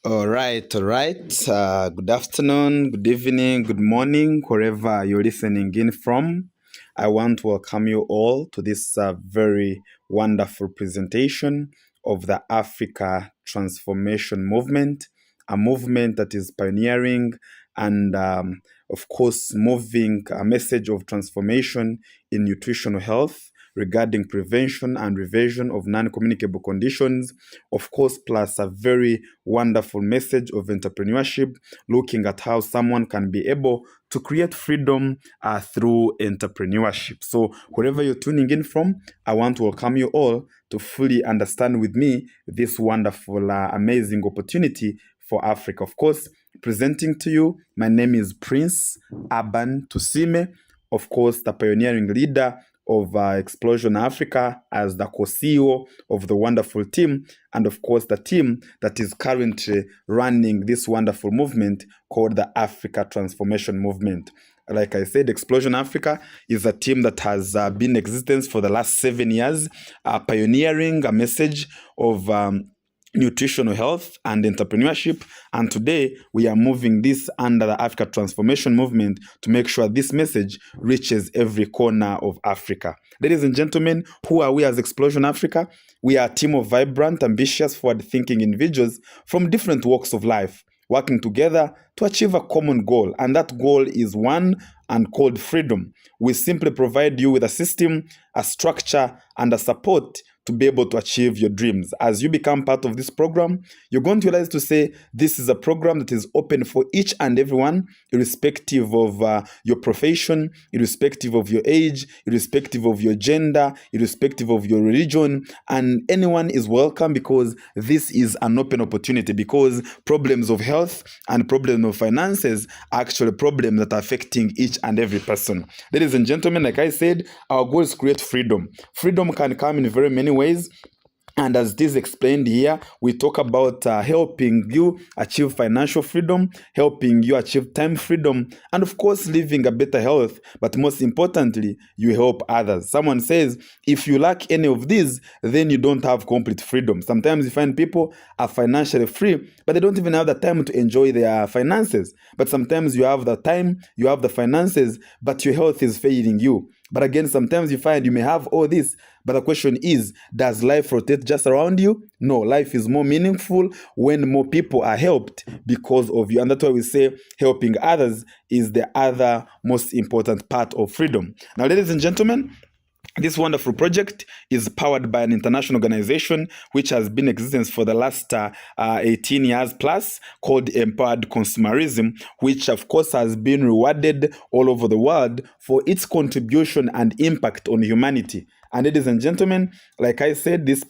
All right. Good afternoon, good evening, good morning, wherever you're listening in from. I want to welcome you all to this very wonderful presentation of the Africa Transformation Movement, a movement that is pioneering and, of course, moving a message of transformation in nutritional health regarding prevention and reversion of non-communicable conditions, of course, plus a very wonderful message of entrepreneurship, looking at how someone can be able to create freedom through entrepreneurship. So, wherever you're tuning in from, I want to welcome you all to fully understand with me this wonderful, amazing opportunity for Africa. Of course, presenting to you, my name is Prince Aban Tusime, of course, the pioneering leader of Explosion Africa as the co-CEO of the wonderful team, and of course the team that is currently running this wonderful movement called the Africa Transformation Movement. Like I said, Explosion Africa is a team that has been in existence for the last 7 years, pioneering a message of nutritional health and entrepreneurship. And today we are moving this under the Africa Transformation Movement to make sure this message reaches every corner of Africa. Ladies and gentlemen, who are we as Explosion Africa? We are a team of vibrant, ambitious, forward-thinking individuals from different walks of life, working together to achieve a common goal. And that goal is one and called freedom. We simply provide you with a system, a structure, and a support to be able to achieve your dreams. As you become part of this program, you're going to realize to say this is a program that is open for each and everyone, irrespective of your profession, irrespective of your age, irrespective of your gender, irrespective of your religion, and anyone is welcome because this is an open opportunity, because problems of health and problems of finances are actually problems that are affecting each and every person. Ladies and gentlemen, like I said, our goal is to create freedom. Freedom can come in very many ways. And as this explained here, we talk about helping you achieve financial freedom, helping you achieve time freedom, and of course, living a better health. But most importantly, you help others. Someone says, if you lack any of these, then you don't have complete freedom. Sometimes you find people are financially free, but they don't even have the time to enjoy their finances. But sometimes you have the time, you have the finances, but your health is failing you. But again, sometimes you find you may have all this, but the question is, does life rotate just around you? No, life is more meaningful when more people are helped because of you. And that's why we say helping others is the other most important part of freedom. Now, ladies and gentlemen, this wonderful project is powered by an international organization which has been in existence for the last 18 years plus, called Empowered Consumerism, which of course has been rewarded all over the world for its contribution and impact on humanity. And ladies and gentlemen, like I said, this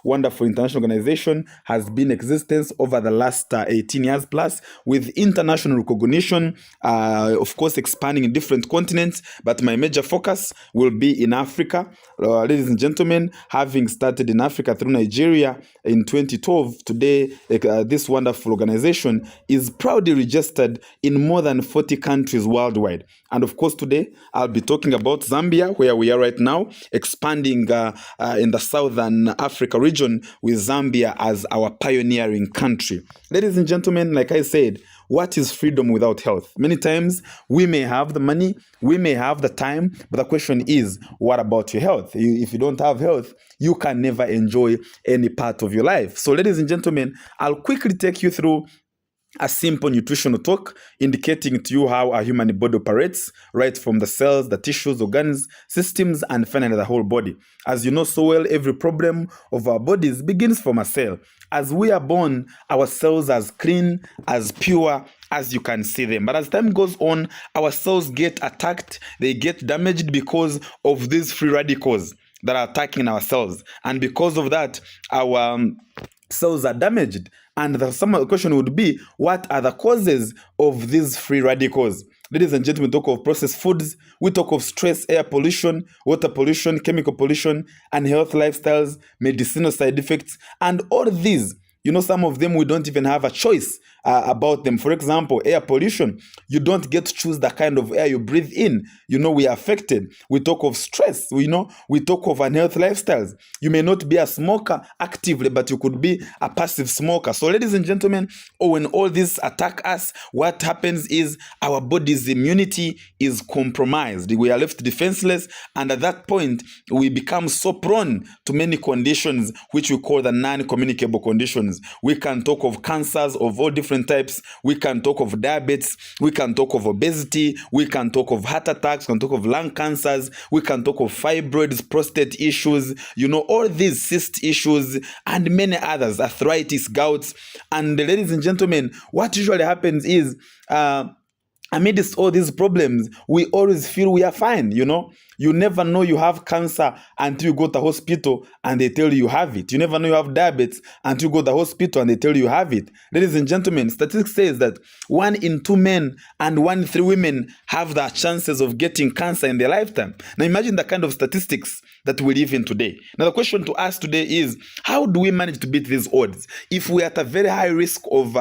wonderful international organization has been in existence over the last 18 years plus, with international recognition, of course, expanding in different continents. But my major focus will be in Africa. Ladies and gentlemen, having started in Africa through Nigeria in 2012, today this wonderful organization is proudly registered in more than 40 countries worldwide. And of course, today I'll be talking about Zambia, where we are right now, expanding in the Southern Africa region, with Zambia as our pioneering country. Ladies and gentlemen, like I said, what is freedom without health? Many times we may have the money, we may have the time, but the question is, what about your health? If you don't have health, you can never enjoy any part of your life. So, ladies and gentlemen, I'll quickly take you through a simple nutritional talk indicating to you how our human body operates, right from the cells, the tissues, organs, systems, and finally the whole body. As you know so well, every problem of our bodies begins from a cell. As we are born, our cells are as clean, as pure as you can see them. But as time goes on, our cells get attacked, they get damaged because of these free radicals that are attacking our cells. And because of that, our cells are damaged. And the question would be, what are the causes of these free radicals? Ladies and gentlemen, we talk of processed foods, we talk of stress, air pollution, water pollution, chemical pollution, unhealthy lifestyles, medicinal side effects, and all these, some of them we don't even have a choice about them. For example, air pollution. You don't get to choose the kind of air you breathe in. We are affected. We talk of stress. We talk of unhealthy lifestyles. You may not be a smoker actively, but you could be a passive smoker. So, ladies and gentlemen, when all this attack us, what happens is our body's immunity is compromised. We are left defenseless, and at that point, we become so prone to many conditions which we call the non-communicable conditions. We can talk of cancers of all different types. We can talk of diabetes. We can talk of obesity. We can talk of heart attacks. We can talk of lung cancers. We can talk of fibroids, prostate issues, all these cyst issues, and many others, arthritis, gouts. And ladies and gentlemen, what usually happens is, amidst all these problems, we always feel we are fine. You never know you have cancer until you go to the hospital and they tell you have it. You never know you have diabetes until you go to the hospital and they tell you have it. Ladies and gentlemen, statistics says that 1 in 2 men and 1 in 3 women have the chances of getting cancer in their lifetime. Now imagine the kind of statistics that we live in today. Now the question to us today is, how do we manage to beat these odds? If we are at a very high risk of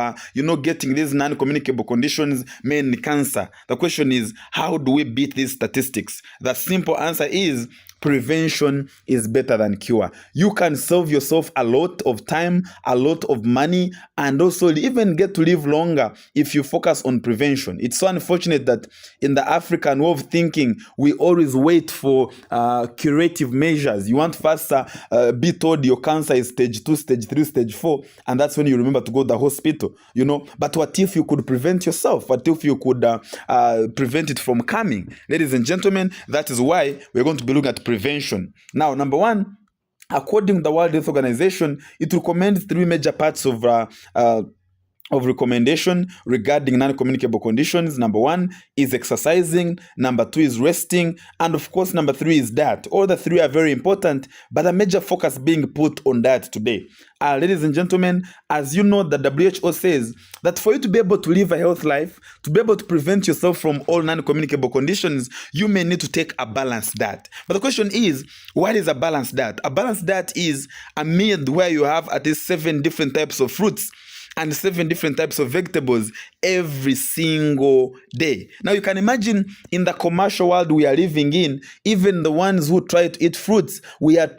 getting these non-communicable conditions, mainly cancer, the question is, how do we beat these statistics? The simple answer is, prevention is better than cure. You can save yourself a lot of time, a lot of money, and also even get to live longer if you focus on prevention. It's so unfortunate that in the African way of thinking, we always wait for curative measures. You want first be told your cancer is stage 2, stage 3, stage 4, and that's when you remember to go to the hospital. But what if you could prevent yourself? What if you could prevent it from coming? Ladies and gentlemen, that is why we're going to be looking at prevention. Now, number one, according to the World Health Organization, it recommends 3 major parts of recommendation regarding non-communicable conditions. Number 1 is exercising, number 2 is resting, and of course number 3 is diet. All the 3 are very important, but a major focus being put on diet today. Ladies and gentlemen, as you know, the WHO says that for you to be able to live a healthy life, to be able to prevent yourself from all non-communicable conditions, you may need to take a balanced diet. But the question is, what is a balanced diet? A balanced diet is a meal where you have at least 7 different types of fruits and 7 different types of vegetables every single day. Now you can imagine in the commercial world we are living in, even the ones who try to eat fruits, we are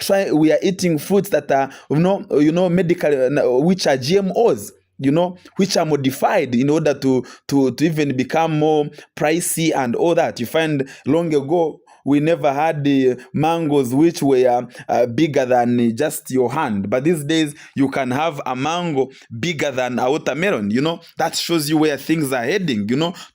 eating fruits that are medical, which are GMOs. Which are modified in order to even become more pricey and all that. You find long ago, we never had the mangoes which were bigger than just your hand. But these days, you can have a mango bigger than a watermelon. That shows you where things are heading.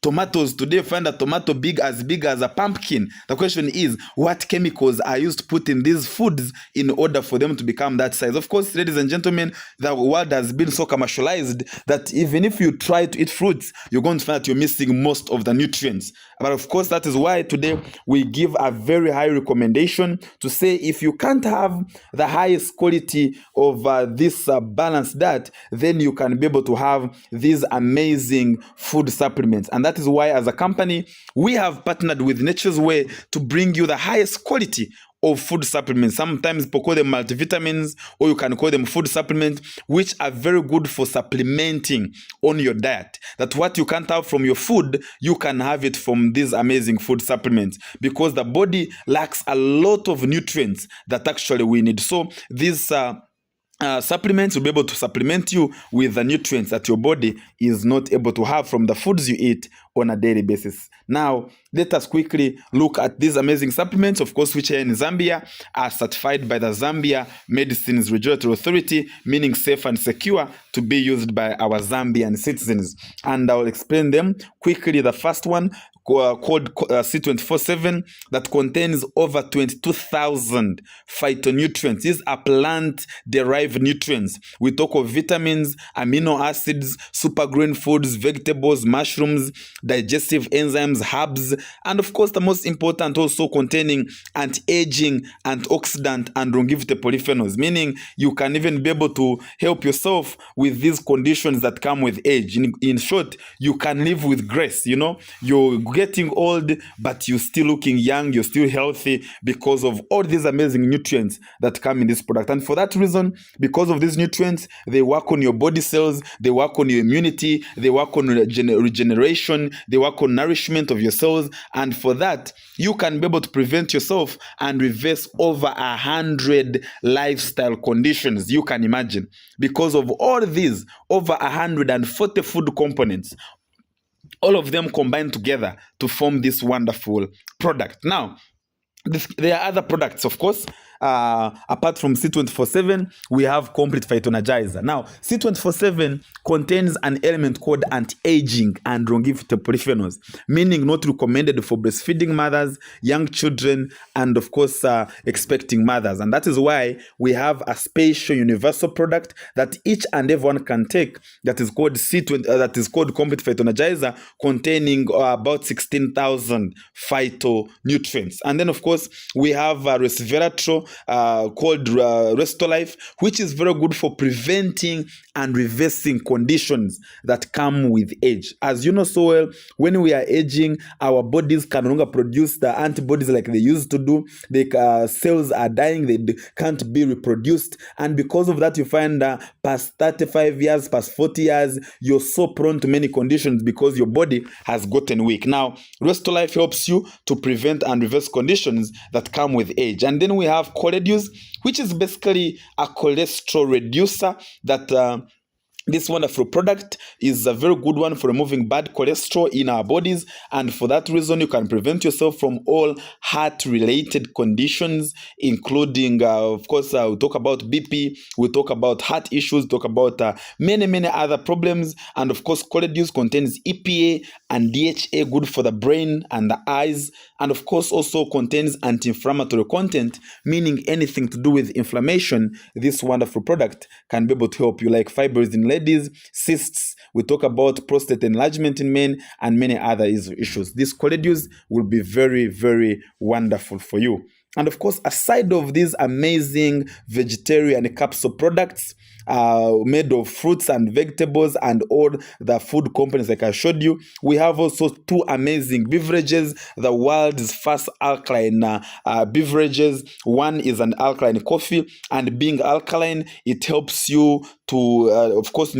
Tomatoes today, find a tomato as big as a pumpkin. The question is, what chemicals are used to put in these foods in order for them to become that size? Of course, ladies and gentlemen, the world has been so commercialized that even if you try to eat fruits, you're going to find that you're missing most of the nutrients. But of course, that is why today we give a very high recommendation to say, if you can't have the highest quality of this balanced diet, then you can be able to have these amazing food supplements. And that is why, as a company, we have partnered with Nature's Way to bring you the highest quality of food supplements. Sometimes people call them multivitamins, or you can call them food supplements, which are very good for supplementing on your diet. That what you can't have from your food, you can have it from these amazing food supplements, because the body lacks a lot of nutrients that actually we need. So these supplements will be able to supplement you with the nutrients that your body is not able to have from the foods you eat on a daily basis. Now, let us quickly look at these amazing supplements, of course, which are in Zambia, are certified by the Zambia Medicines Regulatory Authority, meaning safe and secure to be used by our Zambian citizens. And I will explain them quickly. The first one, called C24/7, that contains over 22,000 phytonutrients. These are plant-derived nutrients. We talk of vitamins, amino acids, super green foods, vegetables, mushrooms, digestive enzymes, herbs, and of course the most important, also containing anti-aging, antioxidant, and longevity polyphenols, meaning you can even be able to help yourself with these conditions that come with age. In short, you can live with grace. You getting old, but you're still looking young, you're still healthy because of all these amazing nutrients that come in this product. And for that reason, because of these nutrients, they work on your body cells, they work on your immunity, they work on regeneration, they work on nourishment of your cells. And for that, you can be able to prevent yourself and reverse over 100 lifestyle conditions you can imagine. Because of all these, over 140 food components, all of them combined together to form this wonderful product. Now, there are other products, of course. Apart from C24/7, we have Complete Phytoenergizer. Now, C24/7 contains an element called anti-aging and longevity polyphenols, meaning not recommended for breastfeeding mothers, young children, and of course, expecting mothers. And that is why we have a special universal product that each and everyone can take that is called that is called Complete Phytoenergizer, containing about 16,000 phytonutrients. And then, of course, we have resveratrol called Restolife, which is very good for preventing and reversing conditions that come with age. As you know so well, when we are aging, our bodies can no longer produce the antibodies like they used to do. The cells are dying, they can't be reproduced. And because of that, you find past 35 years, past 40 years, you're so prone to many conditions because your body has gotten weak. Now, Restolife helps you to prevent and reverse conditions that come with age. And then we have Choleduce, which is basically a cholesterol reducer that this wonderful product is a very good one for removing bad cholesterol in our bodies, and for that reason you can prevent yourself from all heart-related conditions, including of course we'll talk about BP, we'll talk about heart issues, talk about many other problems. And of course, Choleduce contains EPA and DHA, good for the brain and the eyes, and of course also contains anti-inflammatory content, meaning anything to do with inflammation. This wonderful product can be able to help you, like fibers in ladies, cysts, we talk about prostate enlargement in men, and many other issues. This Choleduce will be very wonderful for you. And of course, aside of these amazing vegetarian capsule products made of fruits and vegetables and all the food components like I showed you, we have also two amazing beverages, the world's first alkaline beverages. One is an alkaline coffee, and being alkaline, it helps you to of course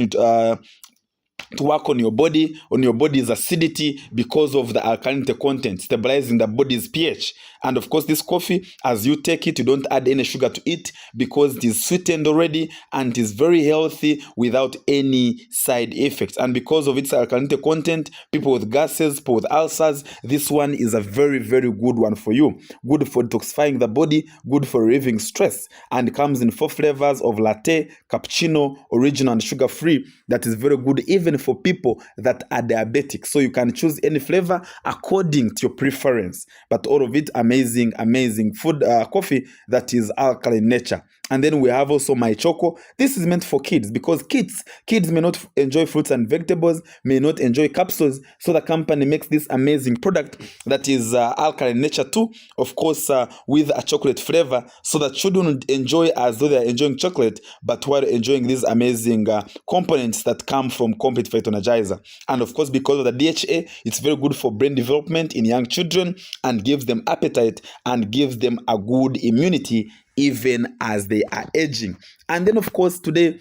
to work on your body's acidity because of the alkalinity content, stabilizing the body's pH. And of course, this coffee, as you take it, you don't add any sugar to it because it is sweetened already and it is very healthy without any side effects. And because of its alkalinity content, people with gases, people with ulcers, this one is a very good one for you. Good for detoxifying the body, good for relieving stress, and comes in 4 flavors of latte, cappuccino, original, and sugar-free. That is very good even for people that are diabetic. So you can choose any flavor according to your preference. But all of it amazing food coffee that is alkaline nature. And then we have also My Choco. This is meant for kids because kids may not enjoy fruits and vegetables, may not enjoy capsules. So the company makes this amazing product that is alkaline nature too, of course, with a chocolate flavor, so that children enjoy as though they are enjoying chocolate, but while enjoying these amazing components that come from Complete Phytoenergizer. And of course, because of the DHA, it's very good for brain development in young children and gives them appetite and gives them a good immunity even as they are aging. And then of course, today,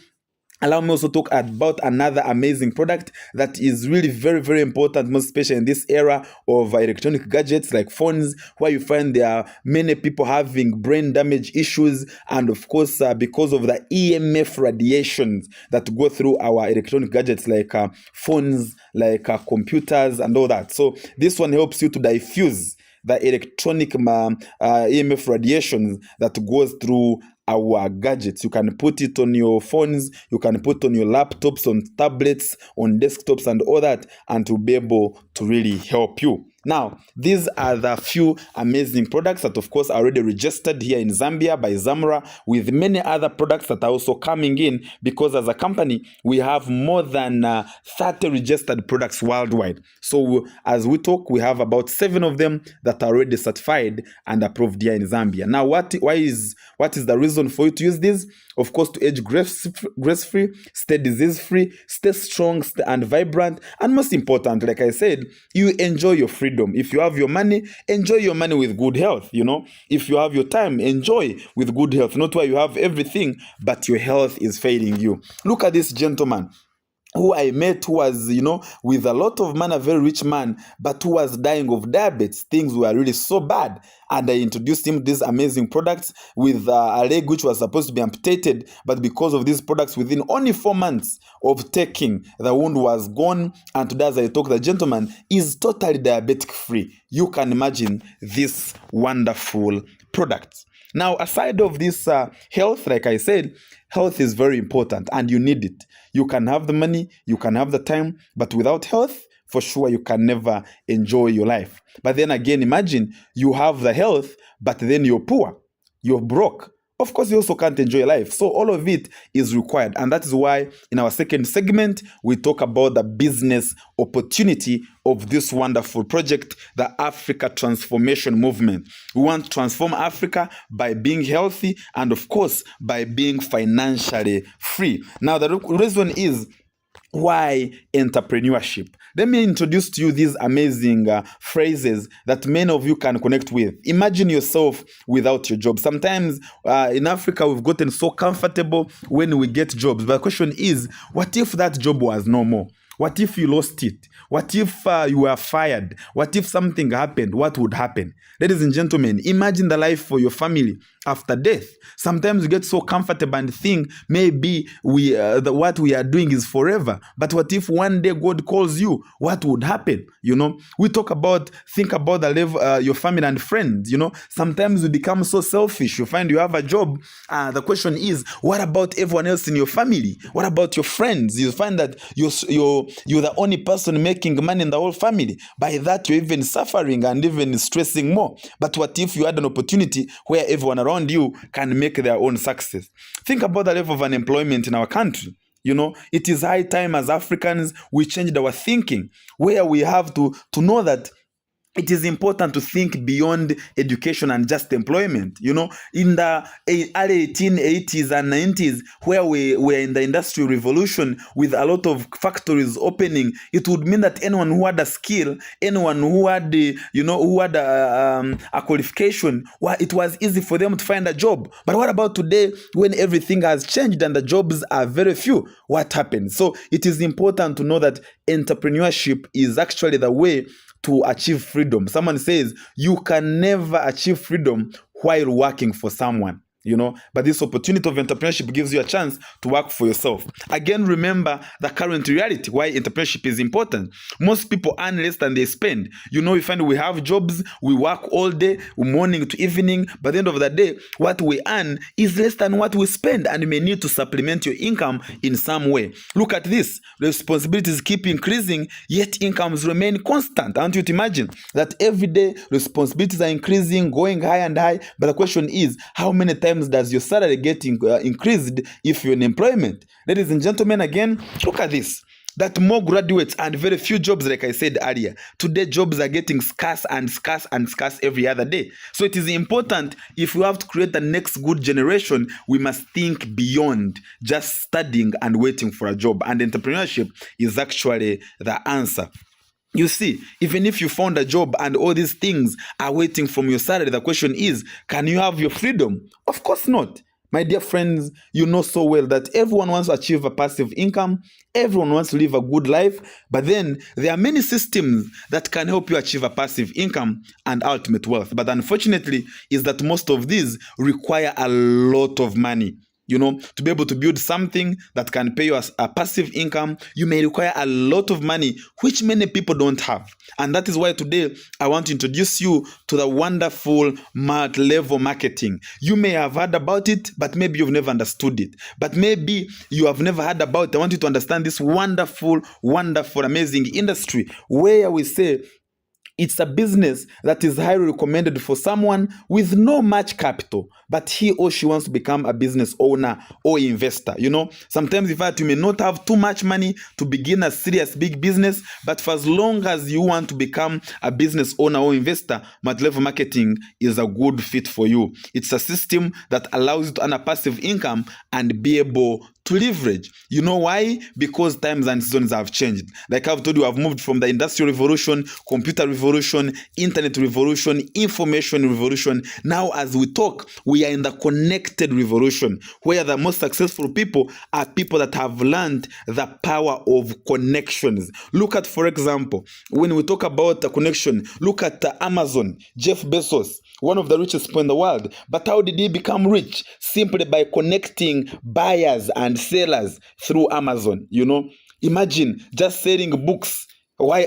allow me also to talk about another amazing product that is really very important, most especially in this era of electronic gadgets like phones, where you find there are many people having brain damage issues, and of course because of the EMF radiations that go through our electronic gadgets like phones, like computers and all that. So this one helps you to diffuse the electronic EMF radiations that goes through our gadgets. You can put it on your phones, you can put on your laptops, on tablets, on desktops and all that, and to be able to really help you. Now, these are the few amazing products that, of course, are already registered here in Zambia by Zamra, with many other products that are also coming in, because as a company, we have more than 30 registered products worldwide. So as we talk, we have about 7 of them that are already certified and approved here in Zambia. Now, what is the reason for you to use these? Of course, to age grace-free, stay disease-free, stay strong and vibrant, and most important, like I said, you enjoy your freedom. freedom. If you have your money, enjoy your money with good health. If you have your time, enjoy with good health. Not where you have everything, but your health is failing you. Look at this gentleman who I met, who was, with a lot of money, a very rich man, but who was dying of diabetes. Things were really so bad. And I introduced him these amazing products with a leg which was supposed to be amputated. But because of these products, within only 4 months of taking, the wound was gone. And today, as I talk, the gentleman is totally diabetic free. You can imagine this wonderful product. Now, aside of this health, like I said, health is very important and you need it. You can have the money, you can have the time, but without health, for sure, you can never enjoy your life. But then again, imagine you have the health, but then you're poor, you're broke. Of course, you also can't enjoy life. So all of it is required. And that is why in our second segment, we talk about the business opportunity of this wonderful project, the Africa Transformation Movement. We want to transform Africa by being healthy and, of course, by being financially free. Now, the reason is why entrepreneurship. Let me introduce to you these amazing phrases that many of you can connect with. Imagine yourself without your job. Sometimes in Africa, we've gotten so comfortable when we get jobs. But the question is, what if that job was no more? What if you lost it? What if you were fired? What if something happened? What would happen? Ladies and gentlemen, imagine the life for your family after death. Sometimes we get so comfortable and think maybe what we are doing is forever. But what if one day God calls you? What would happen? We think about the level, your family and friends. Sometimes we become so selfish. You find you have a job. The question is, what about everyone else in your family? What about your friends? You find that you're the only person making money in the whole family. By that, you're even suffering and even stressing more. But what if you had an opportunity where everyone around you can make their own success? Think about the level of unemployment in our country. It is high time as Africans we changed our thinking, where we have to know that it is important to think beyond education and just employment. In the early 1880s and 90s, where we were in the industrial revolution with a lot of factories opening, it would mean that anyone who had a skill, anyone who had a qualification, it was easy for them to find a job. But what about today, when everything has changed and the jobs are very few? What happens? So it is important to know that entrepreneurship is actually the way to achieve freedom. Someone says you can never achieve freedom while working for someone. But this opportunity of entrepreneurship gives you a chance to work for yourself. Again, remember the current reality, why entrepreneurship is important. Most people earn less than they spend. We find we have jobs, we work all day, morning to evening, but at the end of the day, what we earn is less than what we spend, and you may need to supplement your income in some way. Look at this. Responsibilities keep increasing, yet incomes remain constant. I want you to imagine that every day responsibilities are increasing, going high and high, but the question is, how many times does your salary get increased if you're in employment? Ladies and gentlemen, again, look at this. That more graduates and very few jobs, like I said earlier. Today, jobs are getting scarce and scarce and scarce every other day. So it is important, if we have to create the next good generation, we must think beyond just studying and waiting for a job. And entrepreneurship is actually the answer. You see, even if you found a job and all these things are waiting from your salary, the question is, can you have your freedom? Of course not. My dear friends, you know so well that everyone wants to achieve a passive income. Everyone wants to live a good life. But then there are many systems that can help you achieve a passive income and ultimate wealth. But unfortunately, is that most of these require a lot of money. To be able to build something that can pay you a passive income, you may require a lot of money, which many people don't have. And that is why today I want to introduce you to the wonderful multi-level marketing. You may have heard about it, but maybe you've never understood it. But maybe you have never heard about it. I want you to understand this wonderful, wonderful, amazing industry where we say, it's a business that is highly recommended for someone with no much capital, but he or she wants to become a business owner or investor. Sometimes in fact, you may not have too much money to begin a serious big business, but for as long as you want to become a business owner or investor, multi-level marketing is a good fit for you. It's a system that allows you to earn a passive income and be able to leverage. You know why? Because times and seasons have changed. Like I've told you, I've moved from the industrial revolution, computer revolution, internet revolution, information revolution. Now, as we talk, we are in the connected revolution, where the most successful people are people that have learned the power of connections. Look at, for example, when we talk about the connection, look at Amazon, Jeff Bezos, one of the richest people in the world. But how did he become rich? Simply by connecting buyers and sellers through Amazon. Imagine just selling books.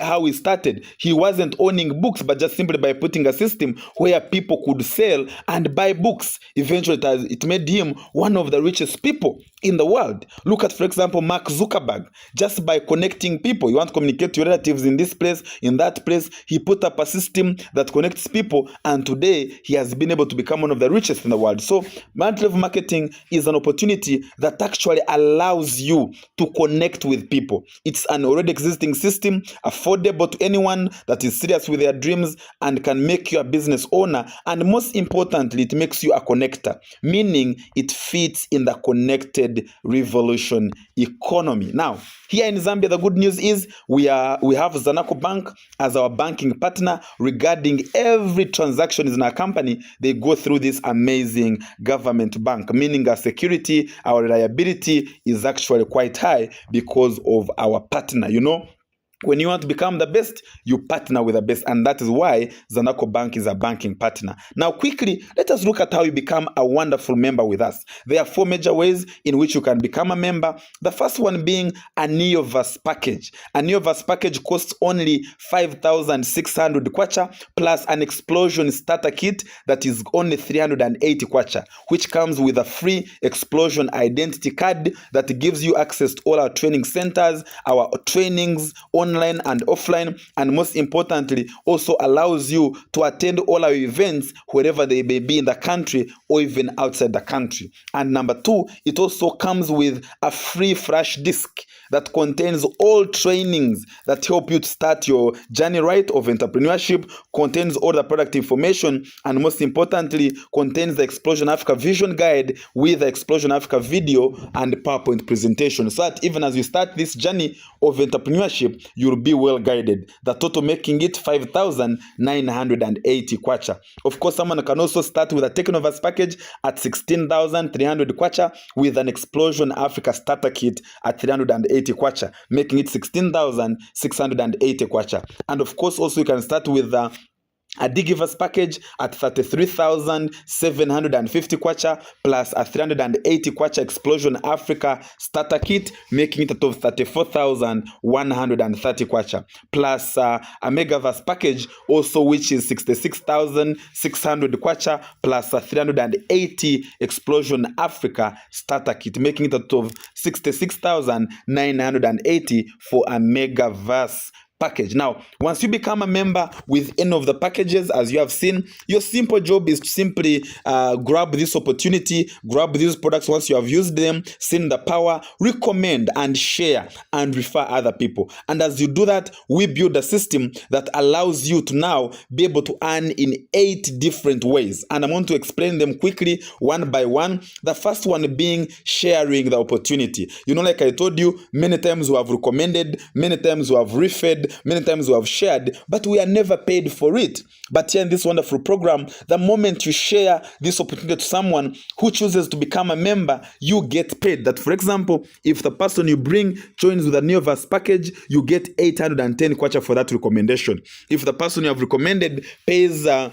How he started. He wasn't owning books, but just simply by putting a system where people could sell and buy books. Eventually, it made him one of the richest people in the world. Look at, for example, Mark Zuckerberg. Just by connecting people, you want to communicate to your relatives in this place, in that place, he put up a system that connects people, and today he has been able to become one of the richest in the world. So, multi-level marketing is an opportunity that actually allows you to connect with people. It's an already existing system, affordable to anyone that is serious with their dreams and can make you a business owner. And most importantly, it makes you a connector, meaning it fits in the connected revolution economy. Now, here in Zambia, the good news is we have Zanaco Bank as our banking partner. Regarding every transaction in our company, they go through this amazing government bank, meaning our security, our reliability is actually quite high because of our partner. When you want to become the best, you partner with the best, and that is why Zanaco Bank is a banking partner. Now, quickly, let us look at how you become a wonderful member with us. There are 4 major ways in which you can become a member. The first one being a Neoverse package. A Neoverse package costs only 5,600 kwacha plus an explosion starter kit that is only 380 kwacha, which comes with a free explosion identity card that gives you access to all our training centers, our trainings, online and offline, and most importantly, also allows you to attend all our events wherever they may be in the country or even outside the country. And number 2, it also comes with a free flash disk that contains all trainings that help you to start your journey right of entrepreneurship, contains all the product information, and most importantly, contains the Explosion Africa Vision Guide with the Explosion Africa video and PowerPoint presentation, so that even as you start this journey of entrepreneurship, you'll be well guided. The total making it 5,980 kwacha. Of course, someone can also start with a Technoverse package at 16,300 kwacha with an Explosion Africa starter kit at 380 kwacha, making it 16,680 kwacha. And of course, also you can start with a Digiverse package at 33,750 kwacha plus a 380 kwacha Explosion Africa starter kit, making it a total of 34,130 kwacha, plus a Megaverse package also, which is 66,600 kwacha plus a 380 Explosion Africa starter kit, making it a total of 66,980 for a Megaverse package. Now, once you become a member with any of the packages, as you have seen, your simple job is to simply grab this opportunity, grab these products once you have used them, seen the power, recommend and share and refer other people. And as you do that, we build a system that allows you to now be able to earn in 8 different ways. And I'm going to explain them quickly, one by one. The first one being sharing the opportunity. Like I told you, many times we have recommended, many times we have referred, many times we have shared, but we are never paid for it. But here in this wonderful program, the moment you share this opportunity to someone who chooses to become a member, you get paid. That, for example, if the person you bring joins with a Neoverse package, you get 810 kwacha for that recommendation. If the person you have recommended pays a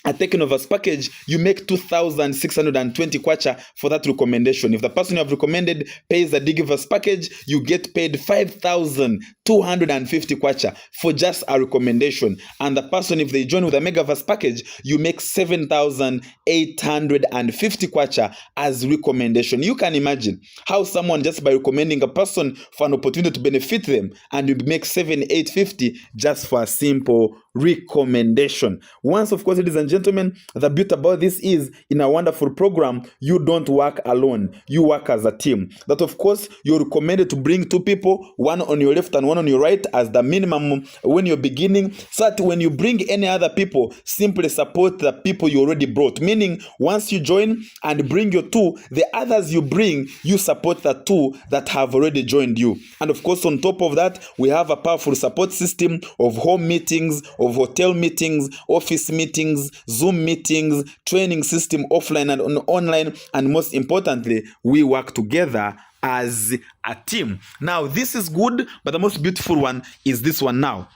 Technoverse package, you make 2,620 kwacha for that recommendation. If the person you have recommended pays a Digiverse package, you get paid 5,250 kwacha for just a recommendation. And the person, if they join with a Megaverse package, you make 7,850 kwacha as recommendation. You can imagine how someone, just by recommending a person for an opportunity to benefit them, and you make 7,850 just for a simple recommendation. Once, of course, ladies and gentlemen, the beauty about this is, in a wonderful program, you don't work alone. You work as a team. That, of course, you're recommended to bring 2 people, one on your left and one one on your right as the minimum when you're beginning, so that when you bring any other people, simply support the people you already brought. Meaning, once you join and bring your two, the others you bring, you support the two that have already joined you. And of course, on top of that, we have a powerful support system of home meetings, of hotel meetings, office meetings, Zoom meetings, training system offline and online, and most importantly, we work together as a team. Now, this is good, but the most beautiful one is this one now.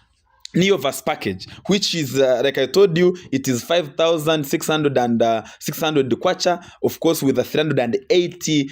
Neoverse package, which is like I told you, it is 5,600 kwacha, of course, with a 380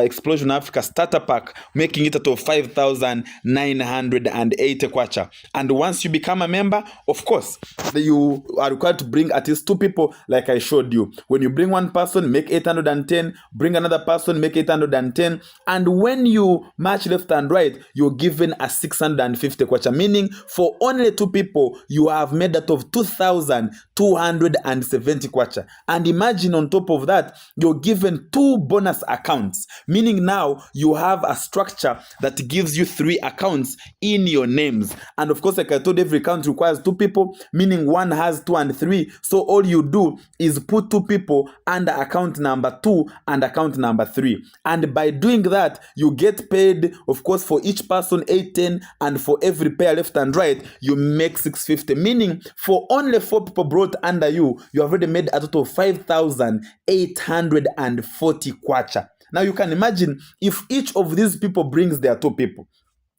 Explosion Africa starter pack, making it out of 5,980 kwacha. And once you become a member, of course, you are required to bring at least two people, like I showed you. When you bring one person, make 810, bring another person, make 810, and when you match left and right, you're given a 650 kwacha, meaning for only two people, you have made that of 2,270 kwacha. And imagine on top of that, you're given two bonus accounts, meaning now you have a structure that gives you 3 accounts in your names. And of course, like I told, every account requires 2 people, meaning one has 2 and 3. So all you do is put 2 people under account number 2 and account number 3. And by doing that, you get paid, of course, for each person 810, and for every pair left and right, you make 650, meaning for only 4 people brought under you, you have already made a total of 5,840 kwacha. Now you can imagine if each of these people brings their 2 people.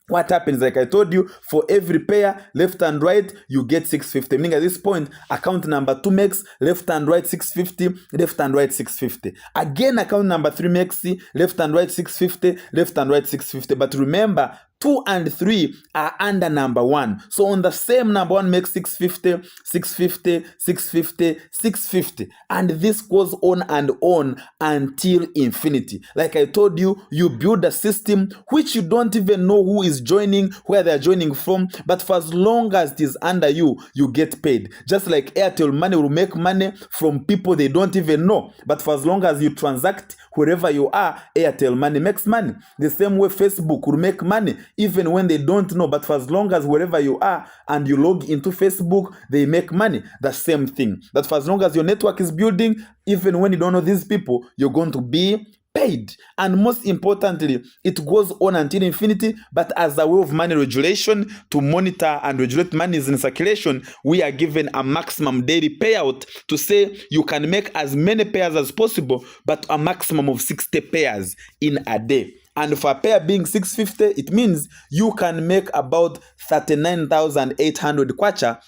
What happens, like I told you, for every pair, left and right, you get 650. Meaning at this point, account number 2 makes left and right 650, left and right 650. Again, account number 3 makes left and right 650, left and right 650. But remember, 2 and 3 are under number 1. So on the same number 1 makes 650, 650, 650, 650. And this goes on and on until infinity. Like I told you, you build a system which you don't even know who is joining, where they're joining from. But for as long as it is under you, you get paid. Just like Airtel Money will make money from people they don't even know. But for as long as you transact wherever you are, Airtel Money makes money. The same way Facebook will make money even when they don't know, but for as long as wherever you are and you log into Facebook, they make money. The same thing. That for as long as your network is building, even when you don't know these people, you're going to be paid. And most importantly, it goes on until infinity. But as a way of money regulation, to monitor and regulate monies in circulation, we are given a maximum daily payout to say you can make as many pairs as possible, but a maximum of 60 pairs in a day. And for a pair being 650, it means you can make about 39,800 kwacha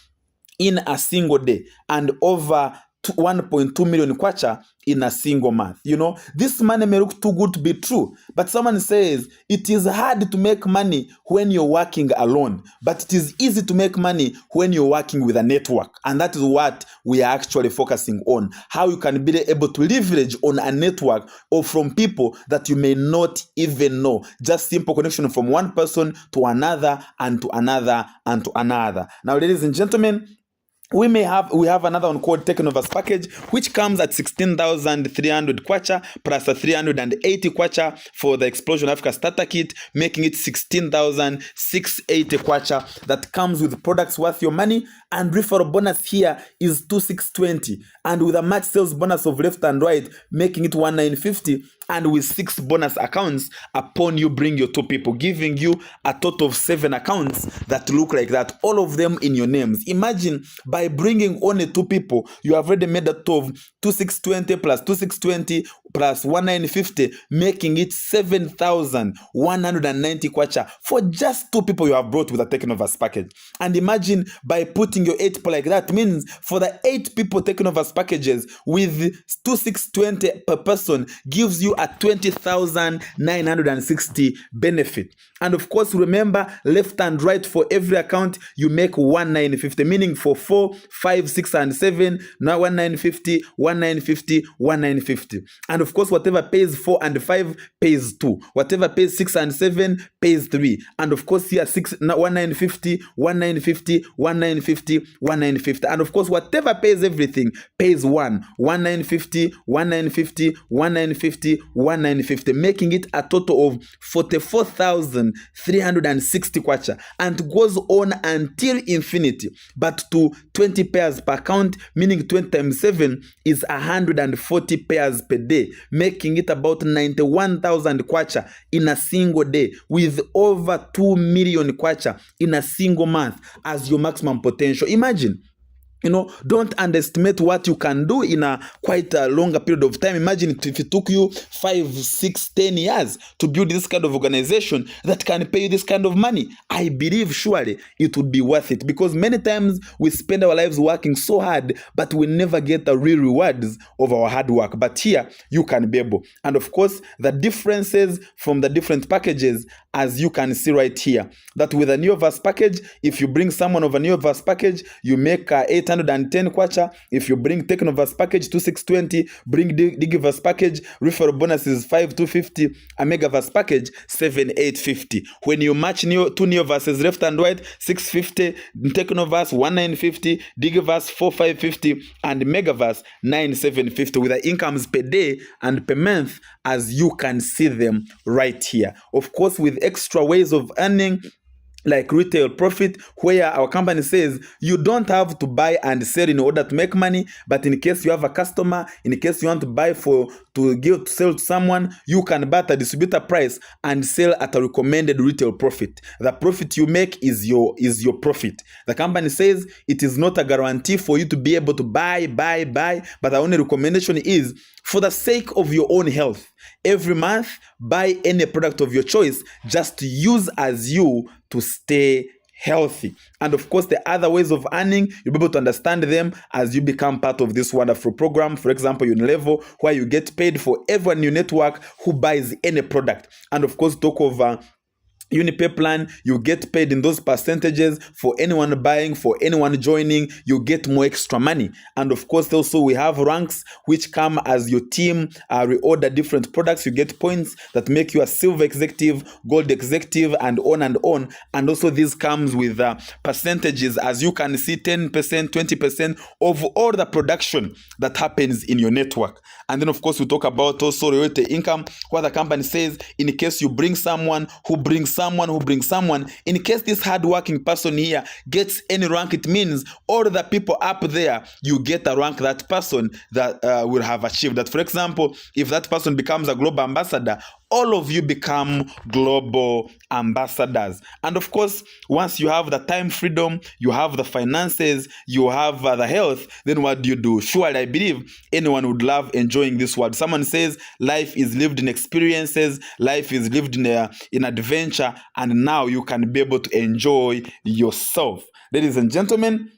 in a single day, and over 1.2 million kwacha in a single month. You know, this money may look too good to be true, but someone says it is hard to make money when you're working alone, but it is easy to make money when you're working with a network. And that is what we are actually focusing on, how you can be able to leverage on a network or from people that you may not even know. Just simple connection from one person to another and to another and to another. Now, ladies and gentlemen, we have another one called Technoverse package, which comes at 16,300 kwacha plus a 380 kwacha for the Explosion Africa starter kit, making it 16,680 kwacha. That comes with products worth your money, and referral bonus here is 2,620, and with a match sales bonus of left and right, making it 1,950, and with 6 bonus accounts upon you bring your 2 people, giving you a total of 7 accounts that look like that, all of them in your names. Imagine by bringing only 2 people, you have already made a total of 2,620 plus 2,620 plus 1,950, making it 7,190 kwacha for just 2 people you have brought with a Technoverse package. And imagine by putting your 8 people like that, means for the 8 people Technoverse packages with 2,620 per person gives you a 20,960 benefit. And of course, remember, left and right for every account you make 1,950, meaning for 4, 5, 6 and 7, now 1,950, 1,950, 1,950. And And of course, whatever pays 4 and 5 pays 2. Whatever pays 6 and 7 pays 3. And of course, here 1950, 1950, 1950, 1950. And of course, whatever pays everything pays 1950, 1950, 1950, 1950, making it a total of 44,360 kwacha, and goes on until infinity, but to 20 pairs per count, meaning 20 times 7 is 140 pairs per day, making it about 91,000 kwacha in a single day, with over 2 million kwacha in a single month as your maximum potential. Imagine. Don't underestimate what you can do in a quite a longer period of time. Imagine if it took you 5, 6, 10 years to build this kind of organization that can pay you this kind of money. I believe surely it would be worth it, because many times we spend our lives working so hard, but we never get the real rewards of our hard work. But here you can be able. And of course, the differences from the different packages, as you can see right here, that with a Neoverse package, if you bring someone of a Neoverse package, you make 810 kwacha. If you bring Technoverse package 2620, bring Digiverse package, referral bonus is 5250, a Megaverse package 7850. When you match two Neoverses left and right, 650, Technoverse 1950, Digiverse 4550, and Megaverse 9750, with the incomes per day and per month as you can see them right here. Of course, with extra ways of earning, like retail profit, where our company says you don't have to buy and sell in order to make money, but in case you have a customer, in case you want to buy to sell to someone, you can buy at a distributor price and sell at a recommended retail profit. The profit you make is your profit. The company says it is not a guarantee for you to be able to buy, but the only recommendation is, for the sake of your own health, every month buy any product of your choice, just to use as you to stay healthy. And of course, the other ways of earning, you'll be able to understand them as you become part of this wonderful program. For example, Unilevel, where you get paid for everyone in your network who buys any product. And of course, talk of Unipay plan, you get paid in those percentages. For anyone buying, for anyone joining, you get more extra money. And of course, also we have ranks which come as your team reorder different products. You get points that make you a silver executive, gold executive, and on and on. And also this comes with percentages, as you can see, 10%, 20% of all the production that happens in your network. And then of course we talk about also royalty income, where the company says, in case you bring someone who brings someone, in case this hardworking person here gets any rank, it means all the people up there, you get a rank that person that will have achieved. That, for example, if that person becomes a global ambassador, all of you become global ambassadors. And of course, once you have the time freedom, you have the finances, you have the health, then what do? Surely, I believe anyone would love enjoying this world. Someone says life is lived in experiences, life is lived in adventure, and now you can be able to enjoy yourself. Ladies and gentlemen,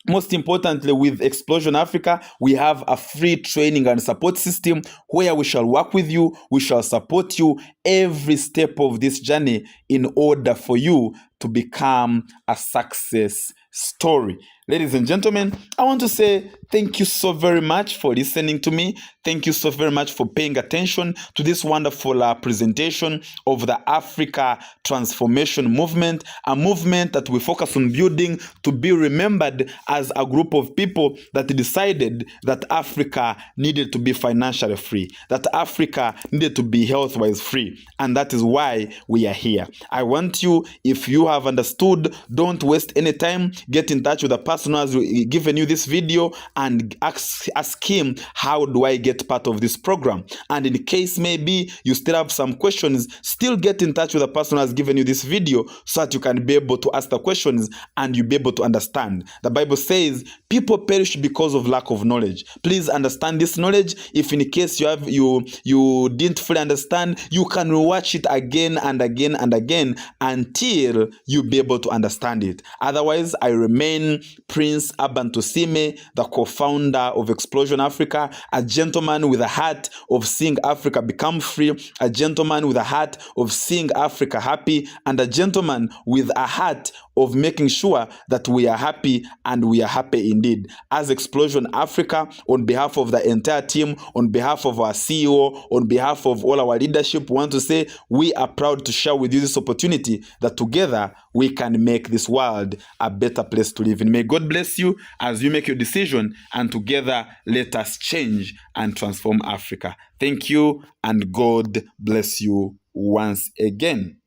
most importantly, with Explosion Africa, we have a free training and support system where we shall work with you, we shall support you every step of this journey in order for you to become a success story. Ladies and gentlemen, I want to say thank you so very much for listening to me. Thank you so very much for paying attention to this wonderful presentation of the Africa Transformation Movement, a movement that we focus on building to be remembered as a group of people that decided that Africa needed to be financially free, that Africa needed to be health-wise free, and that is why we are here. I want you, if you have understood, don't waste any time, get in touch with the person who has given you this video and ask him, how do I get part of this program? And in case maybe you still have some questions, still get in touch with the person who has given you this video so that you can be able to ask the questions and you'll be able to understand. The Bible says people perish because of lack of knowledge. Please understand this knowledge. If in case you didn't fully understand, you can rewatch it again and again and again until you be able to understand it. Otherwise, I remain Prince Abban Tosime, the co-founder of Explosion Africa, a gentleman with a heart of seeing Africa become free, a gentleman with a heart of seeing Africa happy, and a gentleman with a heart of making sure that we are happy, and we are happy indeed. As Explosion Africa, on behalf of the entire team, on behalf of our CEO, on behalf of all our leadership, we want to say we are proud to share with you this opportunity that together we can make this world a better place to live in. May God bless you as you make your decision, and together let us change and transform Africa. Thank you, and God bless you once again.